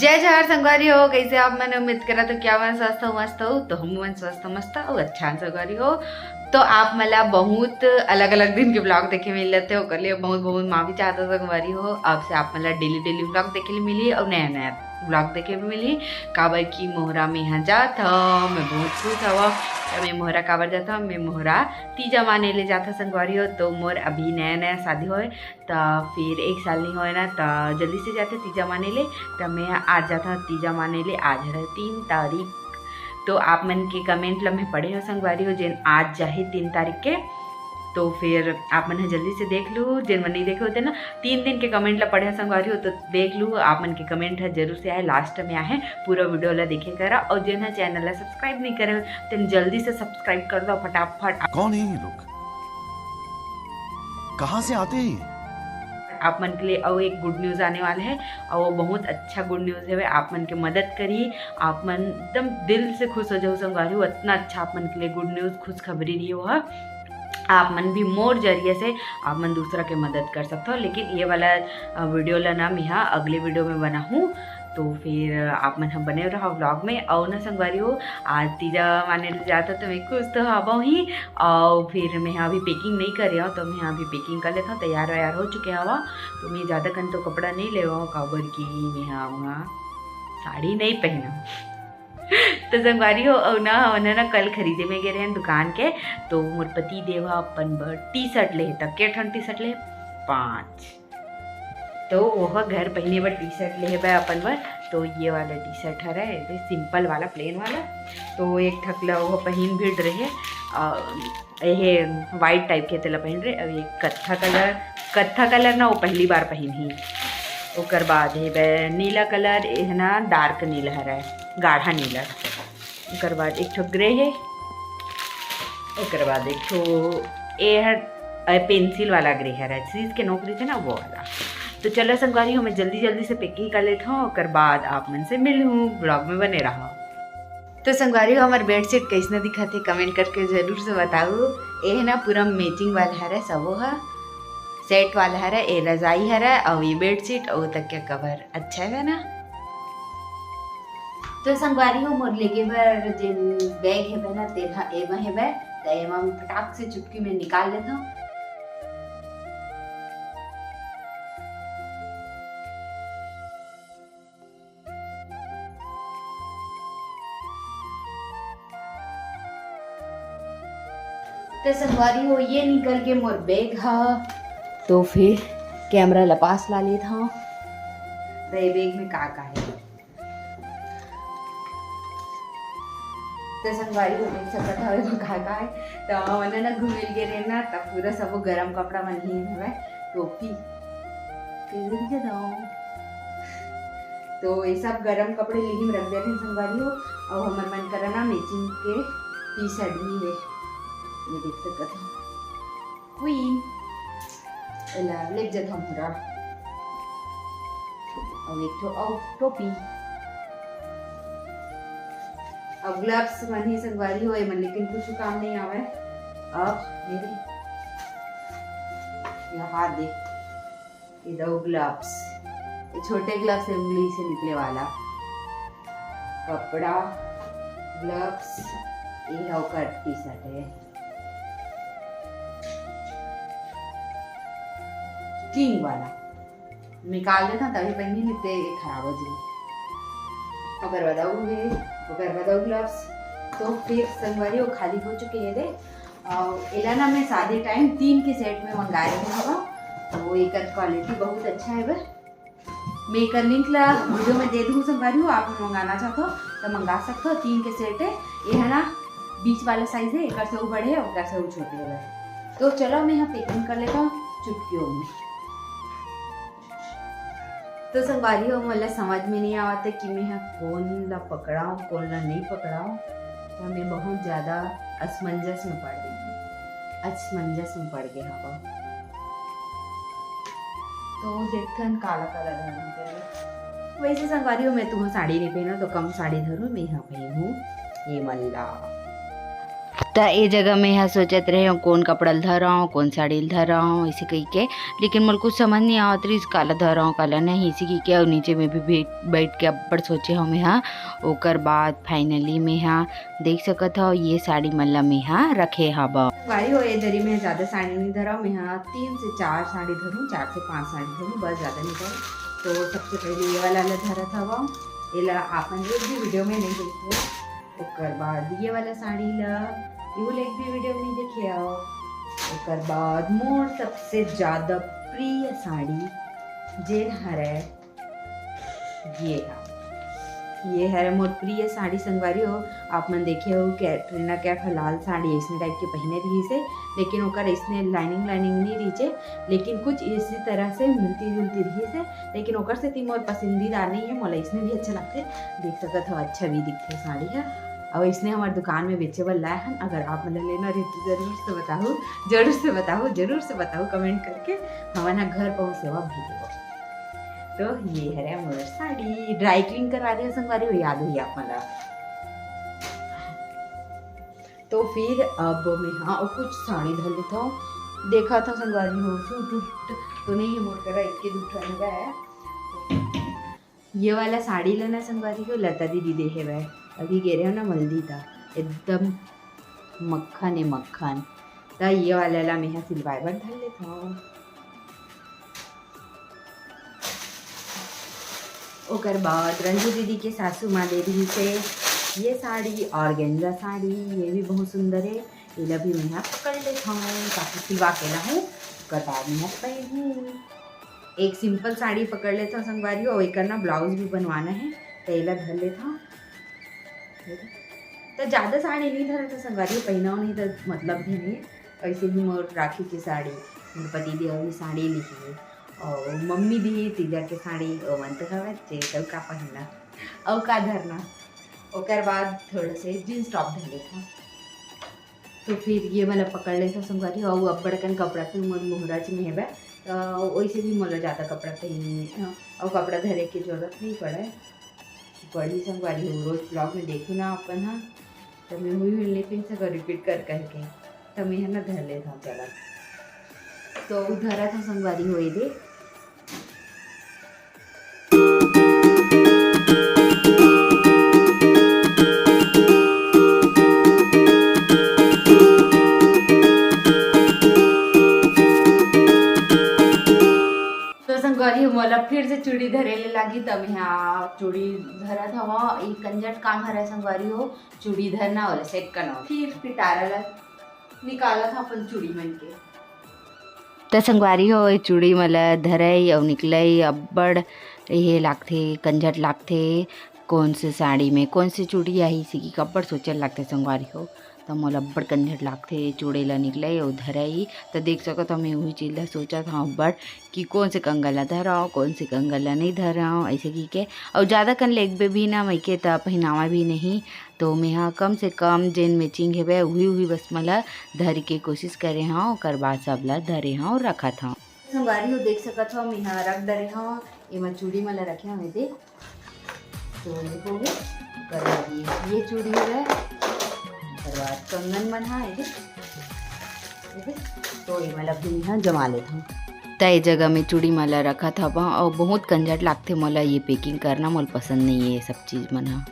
जय जवाहर संगवारी हो। कैसे आप? मैंने उम्मीद करा तो क्या मैं स्वस्थ हूँ, मस्त हूँ। तो हम मन स्वस्थ मस्त और अच्छा संगवारी हो। तो आप मला बहुत अलग अलग दिन के ब्लॉग देखे मिल जाते हो, कर लिए बहुत बहुत माफी चाहता संगवारी हो। अब से आप मला डेली ब्लॉग देखे मिली और नया नया ब्लॉग देखे भी मिली। काबर की मोहरा में यहाँ जाता मैं बहुत खुश हवा। मैं मोहरा काबर जाता मैं मोहरा तीजा माने ले जाता संगवारी हो। तो मोर अभी नया नया शादी होए तो फिर 1 साल नहीं होए ना, तो जल्दी से जाते तीजा माने ले। तो मैं आज जाता तीजा माने ले। आज है 3 तारीख। तो आप मन के कमेंट ला मैं पढ़े हो संगवारी हो जिन आज जाहे 3 तारीख के। तो फिर आप मन जल्दी से देख लूँ, जिन मन नहीं देखे होते ना 3 दिन के कमेंट ला पढ़े संगवारी हो तो देख लूँ। आप मन के कमेंट है जरूर से आए, लास्ट में आए पूरा वीडियो ला देखे करा। और जिन है चैनल ला सब्सक्राइब नहीं करे तो जल्दी से सब्सक्राइब कर दो फटाफट। कौन है ये लोग, कहाँ से आते हैं? आप मन के लिए और एक गुड न्यूज़ आने वाला है और वो बहुत अच्छा गुड न्यूज़ है। आप मन के मदद करी, आप मन एकदम दिल से खुश हो जाओ संगवारी हो। इतना अच्छा आप मन के लिए गुड न्यूज़ खुशखबरी रही हो। आप मन भी मोर जरिए से आप मन दूसरा के मदद कर सकते हो। लेकिन ये वाला वीडियो ला नाम यहाँ अगले वीडियो में बना हूँ। तो फिर आप मन हम बने रहो व्लॉग में। और ना संगवारी हो आज तीजा माने जाता तो मैं खुश तो हवा ही। और फिर मैं अभी पैकिंग नहीं कर रहा हूँ, तो मैं अभी पैकिंग कर लेता हूँ। तैयार व्यार हो चुके हवा। तो मैं ज़्यादा कन तो कपड़ा नहीं ले काबर की मैं वहाँ साड़ी नहीं पहना। तो संगवारी हो और ना कल खरीदे में गए रहे दुकान के। तो मोर पति देव अपन टी शर्ट ले तक के ठन टी शर्ट ले 5। तो वह घर पहने बर टी शर्ट ले है अपन बर। तो ये वाला टी शर्ट है सिंपल वाला प्लेन वाला। तो एक ठकला वो पहन भी रहे ये वाइट टाइप के तेला पहन रहे। और एक कत्था कलर ना वो पहली बार पहन ही। ओकर बाद है नीला कलर है ना, डार्क नीला है गाढ़ा नीला। ओकर बाद एक ठो ग्रे है। ओकर बाद एक ठो ए है पेंसिल वाला ग्रे है चीज के नौकरी थे ना वो वाला। तो चलो संगवारी हो मैं जल्दी से पैकिंग कर लेता हूँ। ओकर बाद आप मन से मिलूँ, ब्लॉग में बने रहा। तो संगवारी हो हमारे बेडशीट कैसने दिखा थे कमेंट करके जरूर से बताओ। ये है ना पूरा मैचिंग वाला है, सब है सेट वाला है। ये रजाई है और ये बेडशीट और तकिया कवर अच्छा है ना। तो संगवारी हो मोर लेके बर जिन बैग है ना तेरा एमा है तो एमा फटाक से चुटकी में निकाल लेता हूँ। तो संगवारी हो ये निकल के मोर बैग है। तो फिर कैमरा लपास ला लेता हूँ। तो ये बैग में का है तो संगवारी हो देख सकता है का है। तो मैंने ना घूमेल गे रहे ना तब पूरा सब गरम कपड़ा मन ही है टोपी तो ये सब गरम कपड़े लेके में रख दे रहे संगवारी हो। और हमारे मन करा ना मैचिंग के टी शर्ट भी है, ये देख सकते हो क्वीन ले जाता हूँ पूरा। और एक तो टोपी अब ग्लव्स मन ही संगवारी हो मन, लेकिन कुछ काम नहीं आवे। अब मेरे ये हाथ दे ये दो ग्लव्स, ये छोटे ग्लव्स है उंगली से निकले वाला कपड़ा ग्लव्स। ये होकर टी शर्ट है किंग वाला, निकाल देता तभी पहनी नहीं तो खराब हो जाए। अगर बताओ ग्लव्स। तो फिर संगवारी वो खाली हो चुके हैं रे। और एला ना मैं शादी टाइम 3 के सेट में मंगाए थे हवा। तो एक क्वालिटी बहुत अच्छा है मैं एक लिंक ला वीडियो में दे दूँ संगवारी हो। आप मंगाना चाहते हो तो मंगा सकते हो। 3 के सेट है ये है ना, बीच वाला साइज है, एक से वो बड़े है और से वो छोटे है। तो चलो मैं यहाँ पैकिंग कर लेता हूँ चुटकियों में। तो संगवारी हो मतलब समझ में नहीं आता कि मैं यहाँ कौन ला पकड़ाऊँ कौन ला नहीं पकड़ाऊँ। तो मैं बहुत ज़्यादा असमंजस में पड़ गई हवा। तो देखते हैं काला धरना। वैसे संगवारी हो मैं तुम्हें साड़ी नहीं पहना तो कम साड़ी धरूँ, मैं यहाँ पहनूँ ये मल्ला। तो ये जगह में यहाँ सोचत रहे कौन कपड़ा धर हूँ कौन साड़ी धर हूँ इसे कही के, लेकिन मोल कुछ समझ नहीं आवत रही काला धर हूँ काला नहीं इसी कही के। और नीचे में भी बैठ के अब्बड़ सोचे हम यहाँ। ओकर बाद फाइनली में यहाँ देख सकत हो ये साड़ी मल्ला में यहाँ रखे हवा भाई हो। ये दरी में ज़्यादा साड़ी नहीं धरा, मैं यहाँ 3 से 4 साड़ी धरूँ, 4 से 5 साड़ी धरूँ, बस ज़्यादा नहीं धरूँ। तो सबसे पहले ये वाला धरा था वो ये आपन एक भी वीडियो में नहीं देखे। ओकर बाद ये वाला साड़ी ला एक भी वीडियो में नहीं देखे आओ। ओकर बाद मोर सबसे ज़्यादा प्रिय साड़ी जे हरे ये है मोर प्रिय साड़ी संगवारी हो। आप मन देखे हो कैटरीना कैफ लाल साड़ी इसने टाइप के पहने रही से, लेकिन ओकर इसने लाइनिंग नहीं रही है, लेकिन कुछ इसी तरह से मिलती जुलती रही से, लेकिन ओकर से ती मोर पसंदीदा नहीं है। मोला इसने भी अच्छा लगते, देख सकत हो अच्छा भी दिखते साड़ी है। और इसने हमारे दुकान में बेचे वाला लाए हैं। अगर आप मतलब लेना रहे तो जरूर से बताओ कमेंट करके, हमारे घर पहुँच सेवा भेजो। तो ये है मोर साड़ी ड्राई क्लीन करवा रहे संगवारी हो, याद हुई आप मला। तो फिर अब मैं हाँ कुछ साड़ी धर लेता हूँ, देखा था संगवारी हो तो नहीं मोर करा एक दूठा लगा है। ये वाला साड़ी लेना संगवारी को लता दीदी दे है वह अभी गे रहे हो ना मल्दी था एकदम मक्खन। तो ये वाला ला मैं यहाँ सिलवाए बर धर लेता हूँ। ओकर बाद रंजू दीदी के सासू माँ दे रही से ये साड़ी ऑर्गेन्जा साड़ी, ये भी बहुत सुंदर है। ये भी मैं यहाँ पकड़ लेता हूँ, काफ़ी सिलवा के ला हूँ। ओकर बाद में पहनूँ एक सिंपल साड़ी पकड़ लेता हूँ संगवारी, और एक ना ब्लाउज भी बनवाना है तो ये धर लेता हूँ। तो ज़्यादा साड़ी नहीं धरा था संगवारी, पहनाओ नहीं तो मतलब भी नहीं। ऐसे भी मोर राखी की साड़ी, मेरे पति देव की साड़ी लिखी और मम्मी दी तीजा के साड़ी ओ मन तो हवे तो का पहनना और का धरना। ओकर बाद थोड़ा से जीन्स टॉप धर लेता। तो फिर ये वाला पकड़ लेता संगवारी, और अब्बड़कन कपड़ा तो मोर मुहराज में है तो वैसे भी मोला ज़्यादा कपड़ा पहनी और कपड़ा धरे की जरूरत नहीं पड़ी संगवारी हो। रोज़ ब्लॉग में देखूँ ना अपन हाँ, तो मैं हुई लेकिन से रिपीट करके तो मैं है ना धर लेता हूँ। चला तो धरा था संगवारी हो दे। मोला फिर से चूड़ी धरेले लगी, तब यहाँ चूड़ी धरा था वहाँ एक कंजट काम हरा संगवारी हो चूड़ी धरना और सेट करना। फिर पिटारा निकाला था अपन चूड़ी मन के। तो संगवारी हो चूड़ी मला धरई और निकलई अब्बड़ ये लागथे कंजट लागथे कौन से साड़ी में कौन सी चूड़ी आई इसी की कब्बड़ सोचल लागथे संगवारी हो। तो मोला अब्बड़ कंजट लागथे चूड़ी ला निकले और धरई। तो देख सको तो मैं वही चीज़ ला सोचा था अब्बड़ कि कौन से कंगल ला धराओ कौन से कंगल ला नहीं धराओ ऐसे की के। और ज़्यादा कन लेग पे भी ना मैके तो पहनावा भी नहीं, तो मैं हाँ कम से कम जेन मैचिंग है वही बस मला धर के कोशिश करे हाँ। ओकर बाद सब ला धरे हाँ और रखा था संगवारी हो। देख सकत हो मैं यहाँ रख दरे हाँ, ये चूड़ी मला रखे हुए थे तो हो गए। ये चूड़ी है बाद कंगन बना है तो ये मला भी यहाँ जमा लेता हूँ। तो ये जगह में चूड़ी माला रखा था वहाँ, और बहुत कंजट लागते मोला ये पैकिंग करना मोला पसंद नहीं है ये सब चीज़ मना।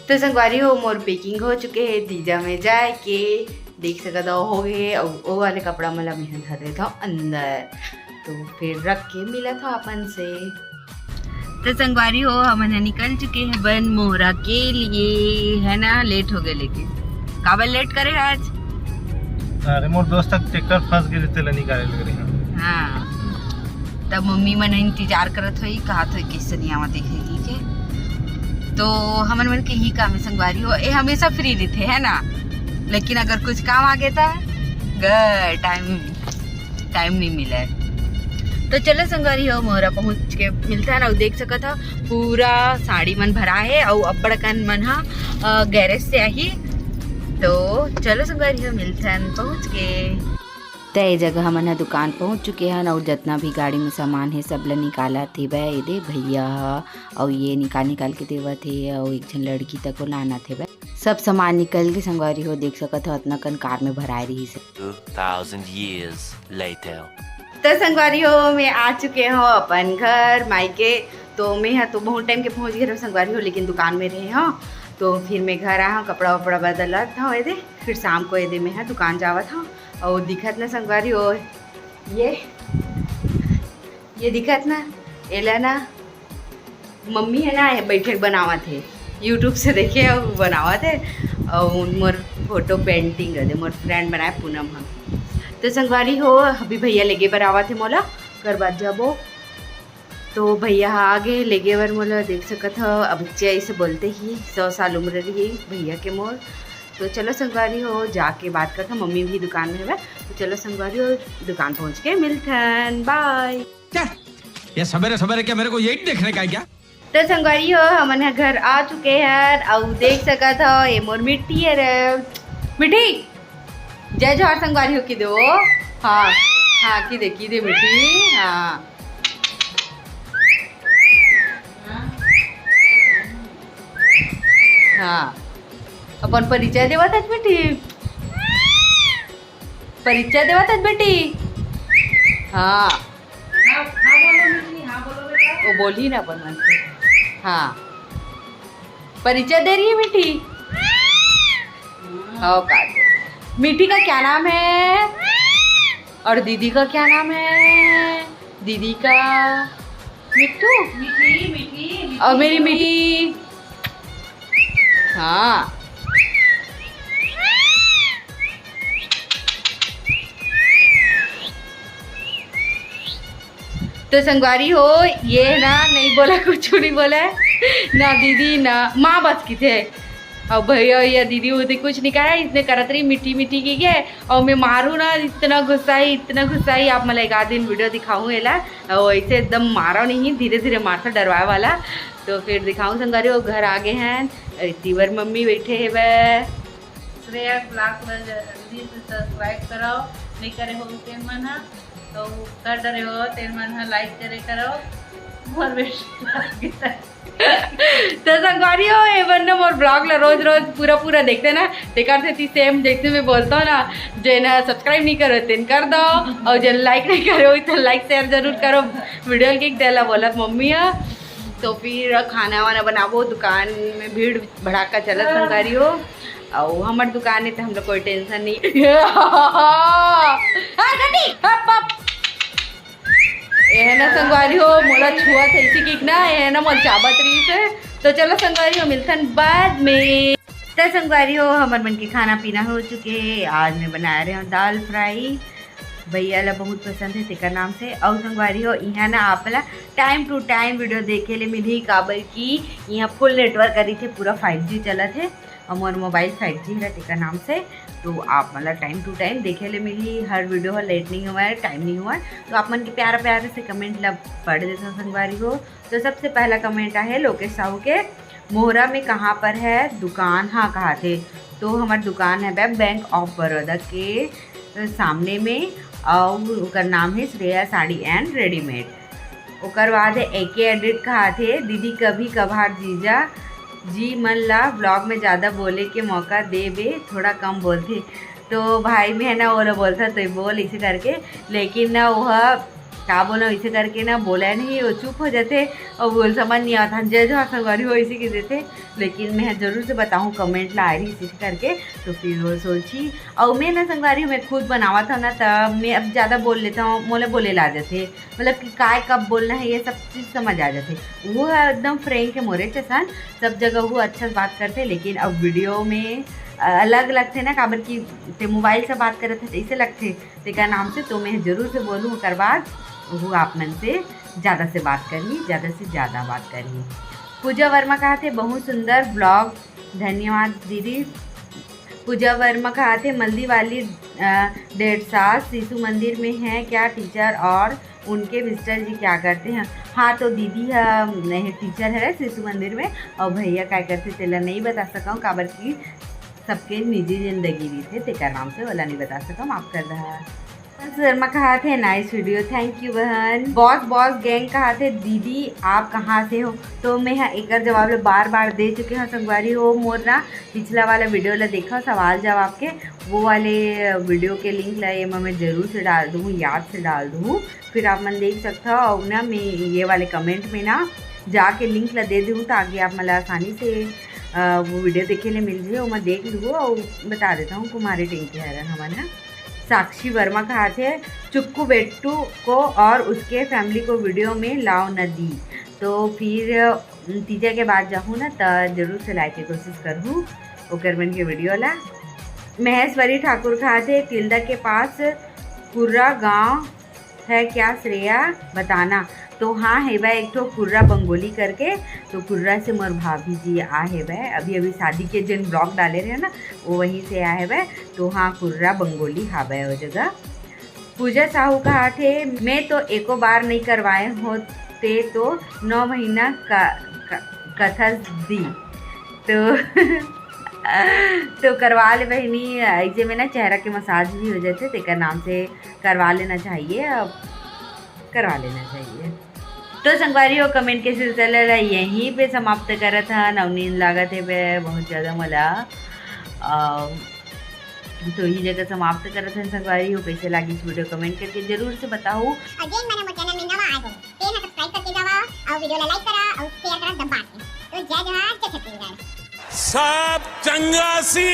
तो संगवारी हो मोर पैकिंग हो चुके हैं, तीजा में जाए के देख सकता हो गए। और वो वाले कपड़ा मला मैं धर देता हूँ अंदर, तो फिर रख के मिला था अपन से। तो संगवारी हो हम निकल चुके हैं बन मोहरा के लिए है ना, लेट हो गए लेकिन काबल लेट करे आज। अरे मोर दोस्त तक ट्रैक्टर फंस गए थे निकाले लग रहे हैं। हाँ तब मम्मी मन इंतजार करत हुई कहा तो किससे नहीं आवा देखेगी के। तो हमन मन के ही काम है संगवारी हो, ये हमेशा फ्री रहते है ना, लेकिन अगर कुछ काम आ गया था टाइम नहीं मिला है। तो चलो संगवारी हो मोहरा पहुँच के मिलता है ना। देख सका था पूरा साड़ी मन भरा है और अब्बड़कन मन हा गैरेज से आई। तो चलो संगवारी हो मिलता है पहुँच के। तो ये जगह हमन दुकान पहुँच चुके हैं और जितना भी गाड़ी में सामान है सब ला निकाला थे भाई ये दे भैया, और ये निकाल के देवा थे और एक जन लड़की तक को लाना थे भाई। सब सामान निकल के संगवारी हो देख सकत हो इतना कन कार में भराए रही से। 2000 years later. तो संगवारी हो मैं आ चुके हो अपन घर मायके। तो मैं तो बहुत टाइम के पहुंच गए संगवारी हो, लेकिन दुकान में रहे हो तो फिर मैं घर आया हूँ, कपड़ा वपड़ा बदलत था ये दे, फिर शाम को ये दे मैं दुकान जावत हूँ। और दिखत ना संगवारी हो ये दिखत ना एला ना मम्मी है ना बैठक बनावत है, यूट्यूब से देखे और बनावत है। और मोर फोटो पेंटिंग है मोर फ्रेंड बनाए पूनम हम। तो संगवारी हो अभी भैया लेगे बर आवत है मोला कर बाद जाबो। तो भैया आगे लेगे बर मोला देख सकत हो। अब बच्चे ऐसे बोलते ही 100 साल उम्र रही भैया के मोर। तो चलो संगवारी हो जाके बात करता, मम्मी भी दुकान में है। तो चलो संगवारी हो दुकान पहुंच के मिलथन, बाय। ये सवेरे सवेरे क्या मेरे को यही देखने का है क्या? तो संगवारी हो हमन घर आ चुके हैं और देख सकत हो ये मोर मिट्टी है रे मिट्टी। जय जोहार संगवारी हो की दो। हाँ हाँ की दे मिट्टी। हाँ हाँ अपन परिचय देवत है बेटी, परिचय देवत है बेटी। हाँ वो बोली ना अपन मन से। हाँ परिचय दे रही है मीठी। हाँ का मीठी का क्या नाम है और दीदी का क्या नाम है? दीदी का मिट्टू, मीठी और मेरी मीठी। हाँ तो संगवारी हो ये ना नहीं बोला, कुछ नहीं बोला ना दीदी ना माँ बस की थे। और भैया या दीदी उदी कुछ नहीं कहा, इसने करत रही मिट्टी मिट्टी की गए। और मैं मारू ना इतना गुस्साई आप मैं एक आध दिन वीडियो दिखाऊँ एला। और ऐसे एकदम मारा नहीं, धीरे धीरे मारता डरवाए वाला। तो फिर दिखाऊँ संगवारी हो घर आगे हैं तीवर मम्मी बैठे है वह श्रेया ब्लॉग जल्दी से सब्सक्राइब करो, नहीं करे हो तेन मन हा तो कर डरे हो तेन मन हा लाइक करे करो मोर बेटा। तो संगवारी हो ये बन मोर ब्लॉग ला रोज रोज पूरा देखते ना तेकर से ती सेम जैसे मैं बोलता हूँ ना, जो ना सब्सक्राइब नहीं करो तेन कर दो और जो लाइक नहीं करो तो लाइक शेयर जरूर करो। वीडियो के देला बोलत मम्मी है। तो फिर खाना वाना बनाबो, दुकान में भीड़ भड़ाका चलत संगवारी हो। और हमार दुकान है तो हम लोग कोई टेंशन नहीं। ये ना संगवारी हो मोला छुआ थे इसी की ना ये ना मोल चाबत रही से। तो चलो संगवारी हो मिलथन बाद में। तो संगवारी हो हमार मन के खाना पीना हो चुके। आज मैं बना रहे हूँ दाल फ्राई, भैया ला बहुत पसंद है तेकर नाम से। और संगवारी हो यहाँ ना आपला टाइम टू टाइम वीडियो देखे ले मिली, काबर की यहाँ फुल नेटवर्क करी थे, पूरा 5G चलत है और मोर मोबाइल 5G है तेकर नाम से। तो आप मतलब टाइम टू टाइम देखे ले मिली, हर वीडियो हो लेट नहीं हुआ है, टाइम नहीं हुआ। तो आप मन के प्यारे से कमेंट ला पढ़ देता संगवारी हो। तो सबसे पहला कमेंट है लोकेश साहू के, मोहरा में कहाँ पर है दुकान? हाँ कहा थे तो हमारी दुकान है बैंक ऑफ बड़ौदा के सामने में और उकर नाम है श्रेया साड़ी एंड रेडीमेड। उकर बाद है AK एडिट कहा थे, दीदी कभी कभार जीजा जी मन ला ब्लॉग में ज़्यादा बोले के मौका दे बे, थोड़ा कम बोलते। तो भाई में है ना वो बोलता तो बोल इसे करके, लेकिन ना वह क्या बोला इसे करके ना बोला नहीं, वो चुप हो जाते और बोल समझ नहीं आता जय जो संगवारी हो इसी के देते। लेकिन मैं ज़रूर से बताऊँ कमेंट ला रही इसी करके। तो फिर वो सोची और मैं ना संगवारी मैं खुद बनावा था ना, तब मैं अब ज़्यादा बोल लेता हूँ, मोले बोले ला जाते मतलब कि काय कब बोलना है ये सब चीज़ समझ आ जाते। वो है एकदम फ्रेंक के मोरे चसान, सब जगह वो अच्छा बात करते। लेकिन अब वीडियो में अलग लगते ना, काबर की ते मोबाइल से बात करे थे ऐसे लगते तेका नाम से। तो मैं ज़रूर से बोलूँ ओकर बाद वो आप मन से ज़्यादा से बात करिए, ज़्यादा से ज़्यादा बात करिए। पूजा वर्मा कहा थे बहुत सुंदर ब्लॉग, धन्यवाद दीदी। पूजा वर्मा कहा थे मल्दी वाली 1.5 साल शिशु मंदिर में है क्या टीचर, और उनके मिस्टर जी क्या करते हैं? हाँ तो दीदी नहीं टीचर है शिशु मंदिर में, और भैया क्या करते तेला नहीं बता सकाऊँ काबर की सबके निजी जिंदगी भी थे तेकर नाम से वाला नहीं बता सका, माफ़ कर रहा। शर्मा कहा थे नाइस वीडियो, थैंक यू बहन। बॉस गैंग कहा थे दीदी आप कहाँ से हो, तो मैं यहाँ एक जवाब बार बार दे चुके हैं संगवारी हो। मोर ना पिछला वाला वीडियो ला देखा सवाल जवाब के, वो वाले वीडियो के लिंक ला ये मैं ज़रूर से डाल दूँ, याद से डाल दूँ, फिर आप मन देख सकते हो। और ना मैं ये वाले कमेंट में ना जाके लिंक ला दे दूँ ताकि आप मतलब आसानी से वो वीडियो देखे ले मिल जाए, वो मैं देख लूँ और बता देता हूँ कुमारी टिंकी हरन हमारा। साक्षी वर्मा कहा थे चुक्कू बेट्टू को और उसके फैमिली को वीडियो में लाओ न दी, तो फिर तीजा के बाद जाऊँ ना तो जरूर से लाए की कोशिश करूँ ओकर मन के वीडियो ला। महेश्वरी ठाकुर कहा थे तिल्दा के पास कुर्रा गांव है क्या श्रेया बताना, तो हाँ है भाई एक तो कुर्रा बंगोली करके, तो कुर्रा से मोर भाभी जी आ है भाई, अभी शादी के जिन ब्लॉग डाले रहे ना वो वहीं से आया है भाई, तो हाँ कुर्रा बंगोली हाँ भाई वो जगह। पूजा साहू कहा थे मैं तो एको बार नहीं करवाए होते तो 9 महीना का कथा दी, तो करवा ले बहनी, ऐसे में ना चेहरा के मसाज भी हो जाते, तेकर नाम से करवा लेना चाहिए, अब करवा लेना चाहिए। तो संगवारी हो कमेंट के सिलसिला यहीं पे समाप्त करा था। नवनींद लागत है वे बहुत ज़्यादा मला, तो ही जगह समाप्त करा था संगवारी हो। कैसे लगी इस वीडियो कमेंट करके जरूर से बताओ। अगेन मैंने मोर चैनल में नवा आए हो ते ना सब्सक्राइब करके जावा और वीडियो ला लाइक करा और शेयर करा दबा के, तो जय जवान जय छत्तीसगढ़। सब चंगासी।